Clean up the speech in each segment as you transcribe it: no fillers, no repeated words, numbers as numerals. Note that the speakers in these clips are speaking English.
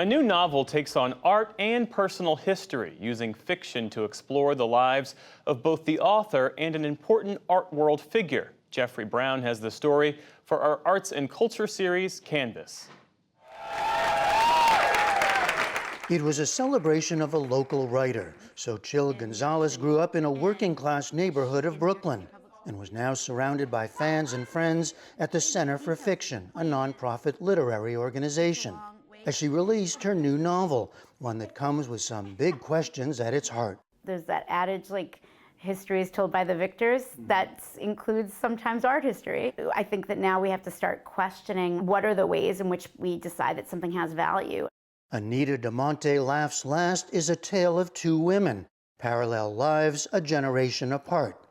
A new novel takes on art and personal history, using fiction to explore the lives of both the author and an important art world figure. Jeffrey Brown has the story for our Arts and Culture series, Canvas. It was a celebration of a local writer. Xochitl Gonzalez grew up in a working-class neighborhood of Brooklyn and was now surrounded by fans and friends at the Center for Fiction, a nonprofit literary organization, as she released her new novel, one that comes with some big questions at its heart. There's that adage, like, history is told by the victors. That includes sometimes art history. I think that now we have to start questioning what are the ways in which we decide that something has value. Anita DeMonte Laughs Last is a tale of two women, parallel lives a generation apart.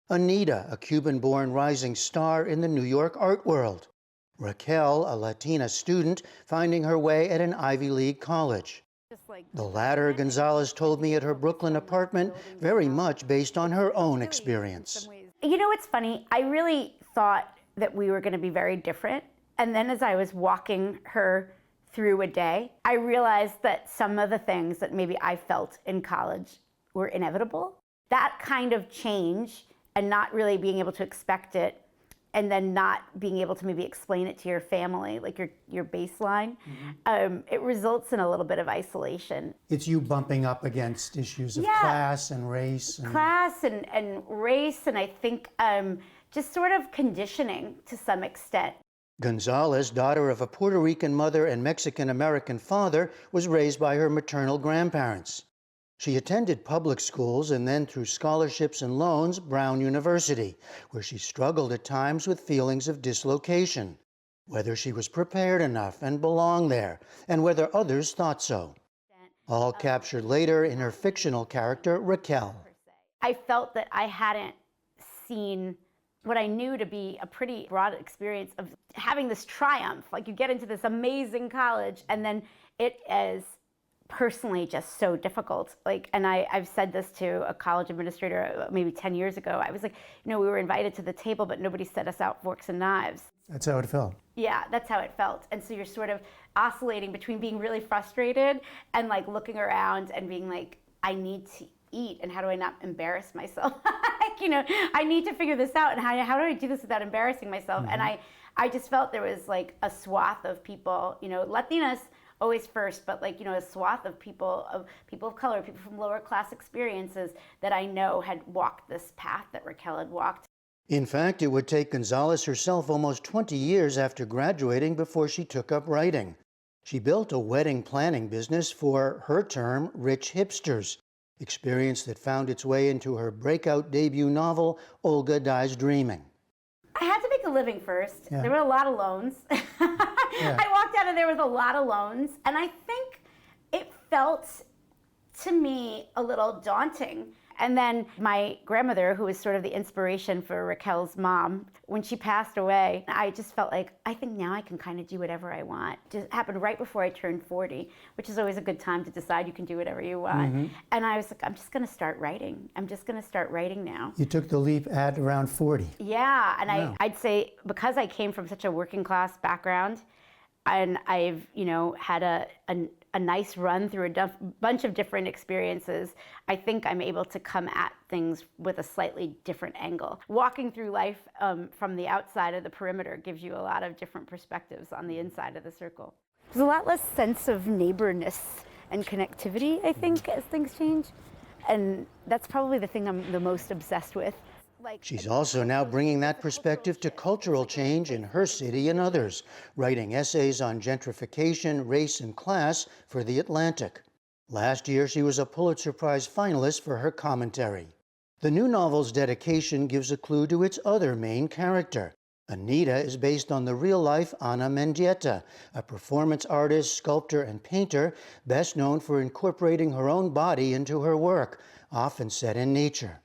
Anita, a Cuban-born rising star in the New York art world. Raquel, a Latina student finding her way at an Ivy League college. The latter, Gonzalez told me at her Brooklyn apartment, very much based on her own experience. You know, it's funny. I really thought that we were going to be very different. And then as I was walking her through a day, I realized that some of the things that maybe I felt in college were inevitable. That kind of change and not really being able to expect it, and then not being able to maybe explain it to your family, like your baseline, it results in a little bit of isolation. It's you bumping up against issues of class and race. Class and race, and I think just sort of conditioning to some extent. Gonzalez, daughter of a Puerto Rican mother and Mexican-American father, was raised by her maternal grandparents. She attended public schools and then, through scholarships and loans, Brown University, where she struggled at times with feelings of dislocation, whether she was prepared enough and belonged there, and whether others thought so. All captured later in her fictional character, Raquel. I felt that I hadn't seen what I knew to be a pretty broad experience of having this triumph. Like, you get into this amazing college, and then it is personally just so difficult. Like, and I've said this to a college administrator maybe 10 years ago. I was like, you know, we were invited to the table, but nobody set us out forks and knives. That's how it felt. Yeah, that's how it felt. And so you're sort of oscillating between being really frustrated and like looking around and being like, I need to eat, and how do I not embarrass myself? Like, you know, I need to figure this out, and how do I do this without embarrassing myself? And I just felt there was like a swath of people, you know, Latinas always first, but like, you know, a swath of people of color, people from lower class experiences that I know had walked this path that Raquel had walked. In fact, it would take Gonzalez herself almost 20 years after graduating before she took up writing. She built a wedding planning business for her term, rich hipsters, experience that found its way into her breakout debut novel, Olga Dies Dreaming. I had to make a living first. There were a lot of loans. I walked out and there was a lot of loans, and I think it felt to me a little daunting. And then my grandmother, who was sort of the inspiration for Raquel's mom, when she passed away, I just felt like, I think now I can kind of do whatever I want. It happened right before I turned 40, which is always a good time to decide you can do whatever you want. And I was like, I'm just gonna start writing. I'm just gonna start writing now. You took the leap at around 40. Yeah, and I'd say because I came from such a working class background, and I've, you know, had a nice run through a bunch of different experiences, I think I'm able to come at things with a slightly different angle. Walking through life from the outside of the perimeter gives you a lot of different perspectives on the inside of the circle. There's a lot less sense of neighborness and connectivity, I think, as things change. And that's probably the thing I'm the most obsessed with. She's also now bringing that perspective to cultural change in her city and others, writing essays on gentrification, race, and class for The Atlantic. Last year, she was a Pulitzer Prize finalist for her commentary. The new novel's dedication gives a clue to its other main character. Anita is based on the real-life Ana Mendieta, a performance artist, sculptor, and painter best known for incorporating her own body into her work, often set in nature.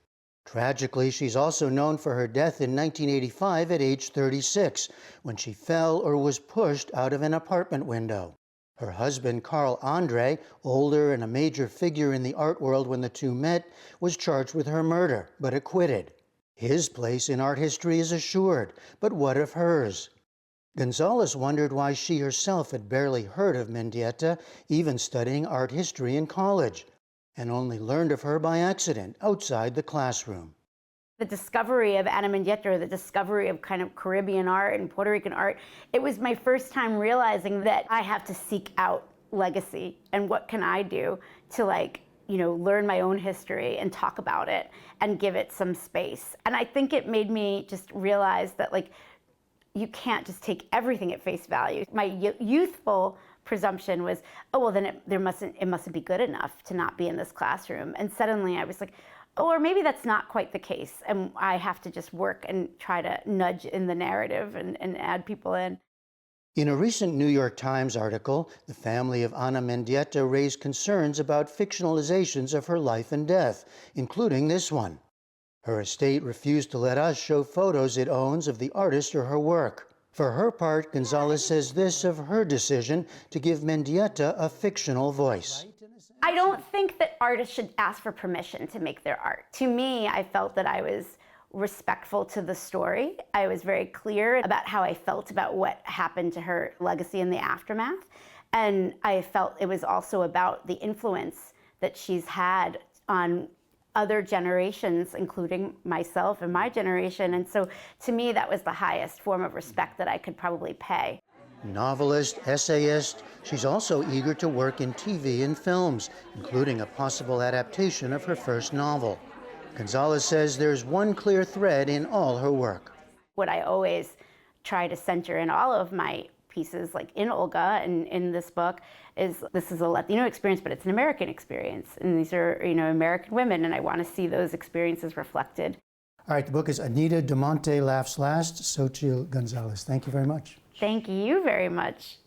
Tragically, she's also known for her death in 1985 at age 36, when she fell or was pushed out of an apartment window. Her husband, Carl Andre, older and a major figure in the art world when the two met, was charged with her murder, but acquitted. His place in art history is assured, but what of hers? Gonzalez wondered why she herself had barely heard of Mendieta, even studying art history in college, and only learned of her by accident outside the classroom. The discovery of Ana Mendieta, or the discovery of kind of Caribbean art and Puerto Rican art, it was my first time realizing that I have to seek out legacy and what can I do to learn my own history and talk about it and give it some space. And I think it made me just realize that you can't just take everything at face value. My youthful presumption was, oh, well, then it mustn't be good enough to not be in this classroom. And suddenly I was like, oh, or maybe that's not quite the case. And I have to just work and try to nudge in the narrative and add people in. In a recent New York Times article, the family of Ana Mendieta raised concerns about fictionalizations of her life and death, including this one. Her estate refused to let us show photos it owns of the artist or her work. For her part, Gonzalez says this of her decision to give Mendieta a fictional voice. I don't think that artists should ask for permission to make their art. To me, I felt that I was respectful to the story. I was very clear about how I felt about what happened to her legacy in the aftermath. And I felt it was also about the influence that she's had on other generations, including myself and my generation. And so to me, that was the highest form of respect that I could probably pay. Novelist, essayist, she's also eager to work in TV and films, including a possible adaptation of her first novel. Gonzalez says there's one clear thread in all her work. What I always try to center in all of my pieces, like in Olga and in this book, is this is a Latino experience, but it's an American experience. And these are, American women, and I want to see those experiences reflected. All right, the book is Anita Dumonte Laughs Last, Xochitl Gonzalez. Thank you very much. Thank you very much.